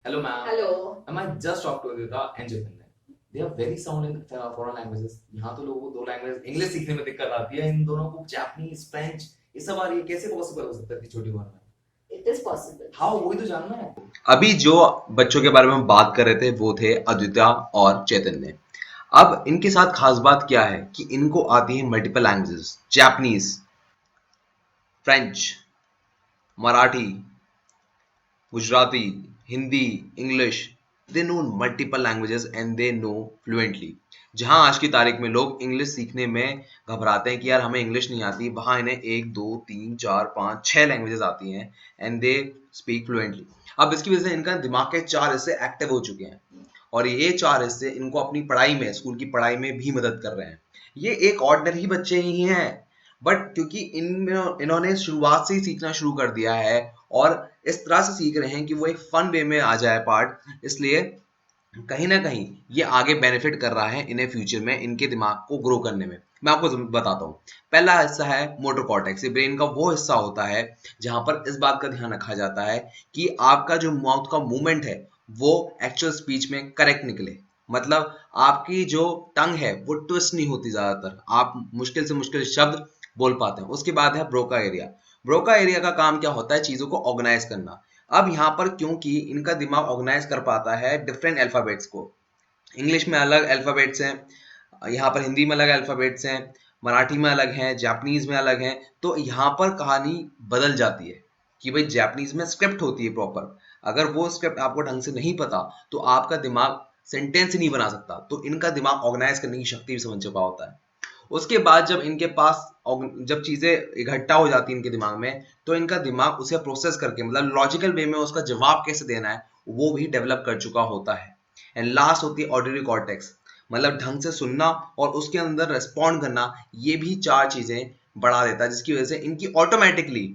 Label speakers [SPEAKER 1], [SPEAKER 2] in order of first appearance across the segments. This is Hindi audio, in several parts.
[SPEAKER 1] Hello, ma'am.
[SPEAKER 2] Hello.
[SPEAKER 1] Am I just talked to Aditya and Chaitanya? They are very sound in foreign languages. यहाँ तो लोगों को दो लैंग्वेज इंग्लिश सीखने में दिक्कत आती है, इन दोनों को जापानीज फ्रेंच ये सब आ रही है, कैसे पॉसिबल हो सकता है इतनी छोटी उम्र में?
[SPEAKER 2] It is possible.
[SPEAKER 1] हाउ, वही तो जानना है।
[SPEAKER 3] अभी जो बच्चों के बारे में हम बात कर रहे थे वो थे अद्विता और चैतन्य। अब इनके साथ खास बात क्या है कि इनको आती है multiple languages, Japanese, French, Marathi, Gujarati, Hindi, English. They know multiple languages and they know fluently. जहां आज की तारीख में लोग इंग्लिश सीखने में घबराते हैं कि यार हमें इंग्लिश नहीं आती, वहां इन्हें एक दो तीन चार पाँच छह लैंग्वेजेस आती हैं एंड दे स्पीक फ्लुएंटली। अब इसकी वजह से इनका दिमाग के चार हिस्से एक्टिव हो चुके हैं और ये चार हिस्से इनको अपनी पढ़ाई में, स्कूल की पढ़ाई में भी मदद कर रहे हैं। ये एक ऑर्डिनरी बच्चे ही हैं, बट क्योंकि इन्होंने शुरुआत से ही सीखना शुरू कर दिया है और इस तरह से सीख रहे हैं कि वो एक फन वे में आ जाए पार्ट, इसलिए कहीं ना कहीं ये आगे बेनिफिट कर रहा है इन्हें फ्यूचर में इनके दिमाग को ग्रो करने में। मैं आपको बताता हूँ। पहला हिस्सा है मोटर कॉर्टेक्स। ये ब्रेन का वो हिस्सा होता है जहां पर इस बात का ध्यान रखा जाता है कि आपका जो माउथ का मूवमेंट है वो एक्चुअल स्पीच में करेक्ट निकले। मतलब आपकी जो टंग है वो ट्विस्ट नहीं होती, ज्यादातर आप मुश्किल से मुश्किल शब्द बोल पाते हैं। उसके बाद है ब्रोका एरिया। ब्रोका एरिया का काम क्या होता है? चीजों को ऑर्गेनाइज करना। अब यहाँ पर क्योंकि इनका दिमाग ऑर्गेनाइज कर पाता है डिफरेंट अल्फाबेट्स को, इंग्लिश में अलग अल्फाबेट्स हैं, यहाँ पर हिंदी में अलग अल्फाबेट्स हैं, मराठी में अलग हैं, जापानीज में अलग हैं, तो यहाँ पर कहानी बदल जाती है कि भाई जापानीज में स्क्रिप्ट होती है प्रॉपर। अगर वो स्क्रिप्ट आपको ढंग से नहीं पता तो आपका दिमाग सेंटेंस ही नहीं बना सकता। तो इनका दिमाग ऑर्गेनाइज करने की शक्ति भी समझ चुका होता है। उसके बाद जब इनके पास जब चीजें इकट्ठा हो जाती हैं इनके दिमाग में, तो इनका दिमाग उसे प्रोसेस करके, मतलब लॉजिकल वे में उसका जवाब कैसे देना है वो भी डेवलप कर चुका होता है। एंड लास्ट होती है ऑडिटरी कॉर्टेक्स, मतलब ढंग से सुनना और उसके अंदर रेस्पॉन्ड करना। ये भी चार चीजें बढ़ा देता है, जिसकी वजह से इनकी ऑटोमेटिकली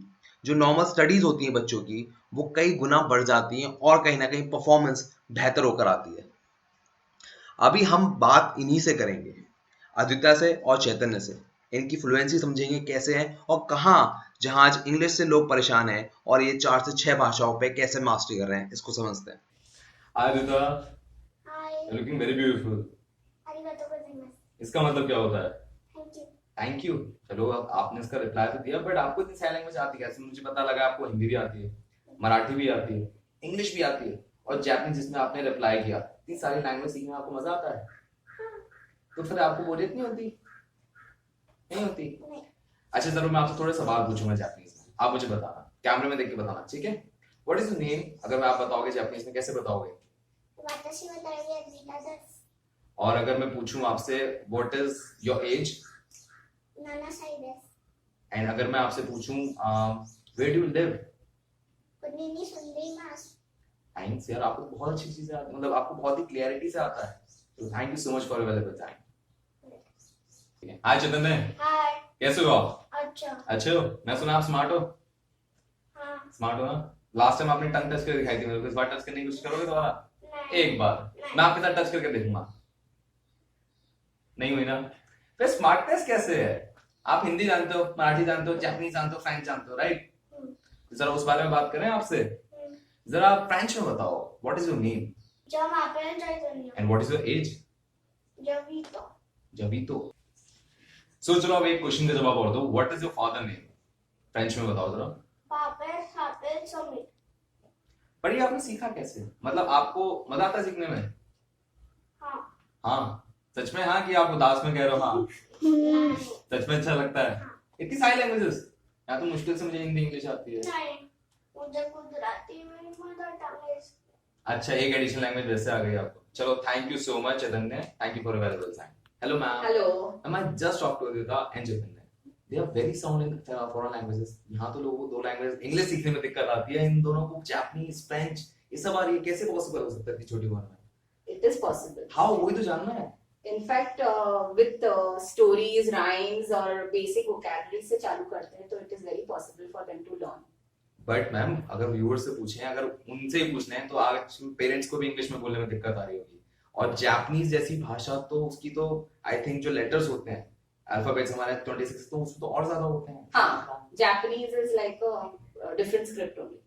[SPEAKER 3] जो नॉर्मल स्टडीज होती हैं बच्चों की वो कई गुना बढ़ जाती हैं और कहीं ना कहीं परफॉर्मेंस बेहतर होकर आती है। अभी हम बात इन्हीं से करेंगे, आदित्य से और चैतन्य से। इनकी फ्लुएंसी समझेंगे कैसे है और कहाँ, जहां आज इंग्लिश से लोग परेशान हैं और ये 4 से 6 भाषाओं पे कैसे मास्टरी कर रहे हैं, इसको समझते हैं।
[SPEAKER 1] Hi Aditya,
[SPEAKER 4] hi.
[SPEAKER 1] You looking very beautiful.
[SPEAKER 4] arigatou gozaimasu।
[SPEAKER 1] इसका मतलब क्या होता है?
[SPEAKER 4] Thank you.
[SPEAKER 1] Thank you. चलो, अब आपने इसका रिप्लाई तो दिया, बट आपको इतनी सारी लैंग्वेज आती है कैसे? मुझे पता लगा आपको हिंदी भी आती है, मराठी भी आती है, इंग्लिश भी आती है और जापानीज जिसमें आपने रिप्लाई किया। इतनी सारी लैंग्वेज सीखने में आपको मजा आता है? तो फिर आपको बोरियत नहीं होती? नहीं होती?
[SPEAKER 4] नहीं।
[SPEAKER 1] अच्छा चलो, मैं आपसे थोड़े सवाल पूछूंगा जापानीज में, आप मुझे बताना, कैमरे में देख के बताना, ठीक है? What is your name? अगर मैं आप बताओगे जापानीज में कैसे बताओगे?
[SPEAKER 4] वाताशी वा ताई अद्विता दस।
[SPEAKER 1] और अगर मैं पूछूं आपसे व्हाट इज योर एज?
[SPEAKER 4] नाना साई दस।
[SPEAKER 1] एंड अगर मैं आपसे पूछूं वेयर डू यू लिव?
[SPEAKER 4] कुन्नी सुंदरी मास।
[SPEAKER 1] थैंक्स यार, आपको बहुत अच्छी चीजें आती, मतलब आपको बहुत ही क्लियरिटी से आता है। तो thank you so much for your valuable time. Hi Chaitanya,
[SPEAKER 4] hi.
[SPEAKER 1] कैसे हो आप?
[SPEAKER 4] अच्छा।
[SPEAKER 1] अच्छे हो? मैं सुना आप स्मार्ट हो।
[SPEAKER 4] हाँ।
[SPEAKER 1] स्मार्ट हो ना? लास्ट टाइम आपने टंग टच करके दिखाई थी मेरे को, इस बार टच करने की कोशिश करोगे दोबारा?
[SPEAKER 4] नहीं।
[SPEAKER 1] एक बार
[SPEAKER 4] नहीं।
[SPEAKER 1] मैं आपके साथ टच करके देखूंगा। नहीं हुई ना? फिर स्मार्टनेस कैसे है? आप हिंदी जानते हो, मराठी जानते हो, जापानीज जानते हो, फ्रेंच जानते हो, राइट? जरा उस बारे में बात करें आपसे। जरा फ्रेंच में बताओ, व्हाट इज योर नेम
[SPEAKER 4] जब आप चाहिए
[SPEAKER 1] and what is your age?
[SPEAKER 4] जब भी तो
[SPEAKER 1] जभी तो। सो चलो, अब एक क्वेश्चन का जवाब और दो, what is your father name? French में बताओ जरा।
[SPEAKER 4] पापे सापे समिट।
[SPEAKER 1] पर ये आपने सीखा कैसे? मतलब आपको मजा आता है सीखने में?
[SPEAKER 4] हाँ।
[SPEAKER 1] हाँ, सच में? हाँ, कि आप उदास में कह रहे हो हाँ? सच में अच्छा लगता है? इतनी सारी लैंग्वेजेस, या तो मुश्किल से मुझे हिंदी इंग्लिश आती है।
[SPEAKER 4] नहीं, मुझे गुजराती में मदर टंग है।
[SPEAKER 1] अच्छा, एक एडिशनल लैंग्वेज वैसे आ गई आपको। चलो, thank you so much Chaitanya, thank you for available time. Hello ma'am.
[SPEAKER 2] Hello.
[SPEAKER 1] Am I just talked to Aditya and Chaitanya? They are very sound in foreign languages. यहाँ तो लोगों को दो लैंग्वेज इंग्लिश सीखने में दिक्कत आती है, इन दोनों को जापानीज फ्रेंच ये सब आ रही है, कैसे पॉसिबल हो सकता है इतनी छोटी उम्र में?
[SPEAKER 2] It is possible.
[SPEAKER 1] हाउ, वही तो जानना है।
[SPEAKER 2] In fact, with stories, rhymes और basic vocabulary से चालू करते हैं तो it is very possible for them to learn.
[SPEAKER 1] But ma'am, अगर व्यूअर से पूछे, अगर उनसे ही पूछना है तो आज पेरेंट्स को भी इंग्लिश में बोलने में दिक्कत आ रही होगी, और जापानीज जैसी भाषा तो उसकी तो आई थिंक जो लेटर्स होते हैं, अल्फाबेट्स हमारे 26, तो उसमें तो और ज्यादा होते हैं।
[SPEAKER 2] हाँ, Japanese is like a different script only.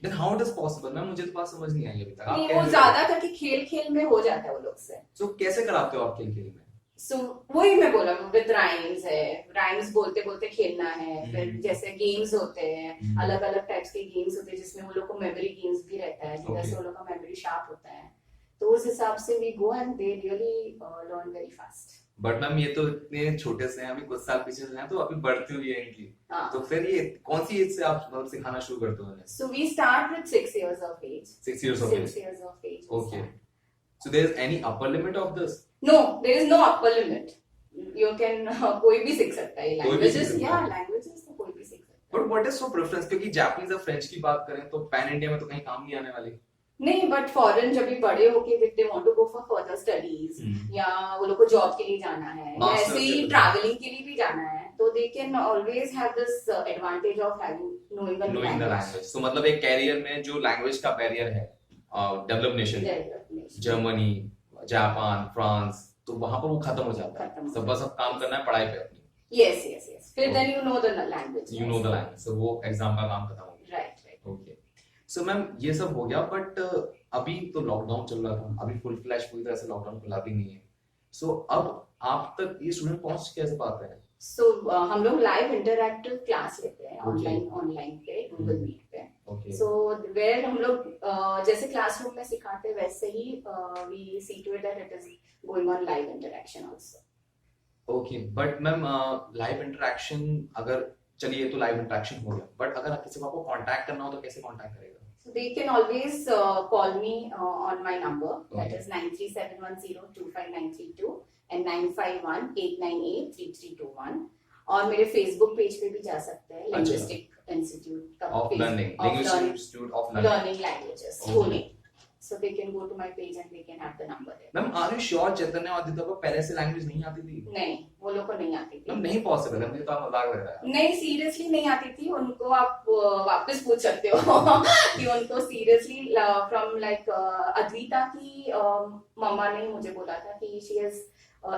[SPEAKER 1] Then how it is possible ma'am, मुझे तो बात समझ नहीं आई अभी तक। आप
[SPEAKER 2] नहीं,
[SPEAKER 1] कह
[SPEAKER 2] वो
[SPEAKER 1] रहे हो
[SPEAKER 2] ज्यादा करके खेल खेल में हो जाता है वो लोग से।
[SPEAKER 1] तो कैसे कराते हो आप खेल खेल में?
[SPEAKER 2] सो वही मैं बोला, विद राइम्स है, राइम्स बोलते बोलते खेलना है, फिर जैसे गेम्स होते हैं, अलग अलग टाइप्स के गेम्स होते हैं जिसमें वो लोग को मेमोरी गेम्स भी रहता है, जिससे वो लोग का मेमोरी शार्प होता है, तो उस हिसाब से we go and they really learn very fast.
[SPEAKER 1] But ma'am ये तो इतने छोटे से हैं, अभी कुछ साल पीछे से हैं, तो अभी बढ़ती हुई है इनकी, तो फिर ये कौन सी एज से आप मतलब सिखाना शुरू करते हो उन्हें?
[SPEAKER 2] So we start with 6 years of age।
[SPEAKER 1] 6 years of
[SPEAKER 2] 6
[SPEAKER 1] age.
[SPEAKER 2] years of age।
[SPEAKER 1] Okay. So there is any upper limit of this?
[SPEAKER 2] No, there is no upper limit. You can कोई भी सीख सकता है
[SPEAKER 1] कोई भी सीख
[SPEAKER 2] languages,
[SPEAKER 1] सकता
[SPEAKER 2] yeah,
[SPEAKER 1] है।
[SPEAKER 2] languages तो कोई भी सीख सकता है।
[SPEAKER 1] But what is so preference? क्योंकि जापानीज और फ्रेंच की बात करें तो पैन इंडिया में तो कहीं काम नहीं आने वाली।
[SPEAKER 2] नहीं, बट फॉरेन जब भी बड़े होके they want to go for further studies, या वो लोग को जॉब के लिए जाना है, या
[SPEAKER 1] Masters
[SPEAKER 2] ऐसे
[SPEAKER 1] के
[SPEAKER 2] ही
[SPEAKER 1] लिए।
[SPEAKER 2] ट्रैवलिंग के लिए भी जाना है, तो they can always have this advantage of having knowing the
[SPEAKER 1] Knowing the language. So मतलब एक कैरियर में जो लैंग्वेज का बैरियर है, develop nation Germany, Japan, France, तो वहां पर वो खत्म हो जाता
[SPEAKER 2] खत्म
[SPEAKER 1] है।
[SPEAKER 2] हो
[SPEAKER 1] सब बस अब काम करना है पढ़ाई पे अपनी।
[SPEAKER 2] यस यस यस, फिर then you know the language,
[SPEAKER 1] You know the language. So वो एग्जाम का काम खत्म हो गया।
[SPEAKER 2] Right right.
[SPEAKER 1] Okay. So ma'am ये सब हो गया, बट अभी तो लॉकडाउन चल रहा था, अभी फुल फ्लैश पूरी तरह से लॉकडाउन खुला भी नहीं है, सो अब आप तक ये स्टूडेंट पहुंच कैसे पाते हैं?
[SPEAKER 2] सो हम लोग लाइव इंटरैक्टिव क्लास लेते हैं
[SPEAKER 1] Okay.
[SPEAKER 2] ऑनलाइन पे, गूगल मीट पे।
[SPEAKER 1] ओके।
[SPEAKER 2] सो वेयर हम लोग जैसे क्लासरूम में सिखाते हैं वैसे ही we see to it that it is going on live interaction also.
[SPEAKER 1] Okay, but ma'am live interaction, अगर चलिए तो लाइव इंटरेक्शन हो गया, बट अगर किसी को आपको कांटेक्ट करना हो तो कैसे कांटेक्ट करेगा?
[SPEAKER 2] So they can always call me on my number, that
[SPEAKER 1] Okay.
[SPEAKER 2] is 937102592 and 951-898-3321, और मेरे फेसबुक पेज पे भी जा सकते हैं, linguistic institute
[SPEAKER 1] of learning, linguistic institute of learning.
[SPEAKER 2] Learning languages,
[SPEAKER 1] Okay.
[SPEAKER 2] Pune. So they can go to my page and they can have the number there.
[SPEAKER 1] Ma'am are you sure Chaitanya और आदित्य को पहले से लैंग्वेज नहीं आती थी?
[SPEAKER 2] नहीं, वो लोग को नहीं आती
[SPEAKER 1] मैम
[SPEAKER 2] थी।
[SPEAKER 1] नहीं पॉसिबल है, मुझे तो आप मजाक लग रहा है।
[SPEAKER 2] नहीं, सीरियसली नहीं आती थी उनको। आप वापस पूछ सकते हो कि उनको सीरियसली फ्रॉम लाइक अद्विता की मम्मा ने मुझे बोला था कि she has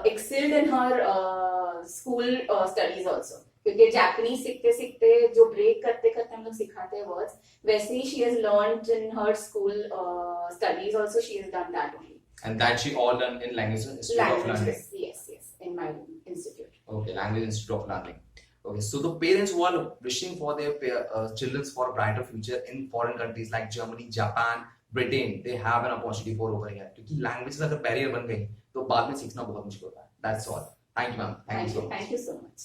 [SPEAKER 2] excelled in her school studies also, क्योंकि जापानीज सीखते सीखते जो ब्रेक करते करते हम लोग सिखाते हैं वर्ड्स, वैसे ही she has learned in her school studies also, she has done that only.
[SPEAKER 1] And that she all done in Language Institute of Learning.
[SPEAKER 2] Languages, yes, in my institute.
[SPEAKER 1] Okay, Language Institute of Learning. Okay, so the parents who are wishing for their children for a brighter future in foreign countries like Germany, Japan, Britain, they have an opportunity for over here. क्योंकि languages अगर barrier बन गई तो बाद में सीखना बहुत मुश्किल होता है. That's all. Thank you, ma'am. Thank you so much.
[SPEAKER 2] Thank you so much.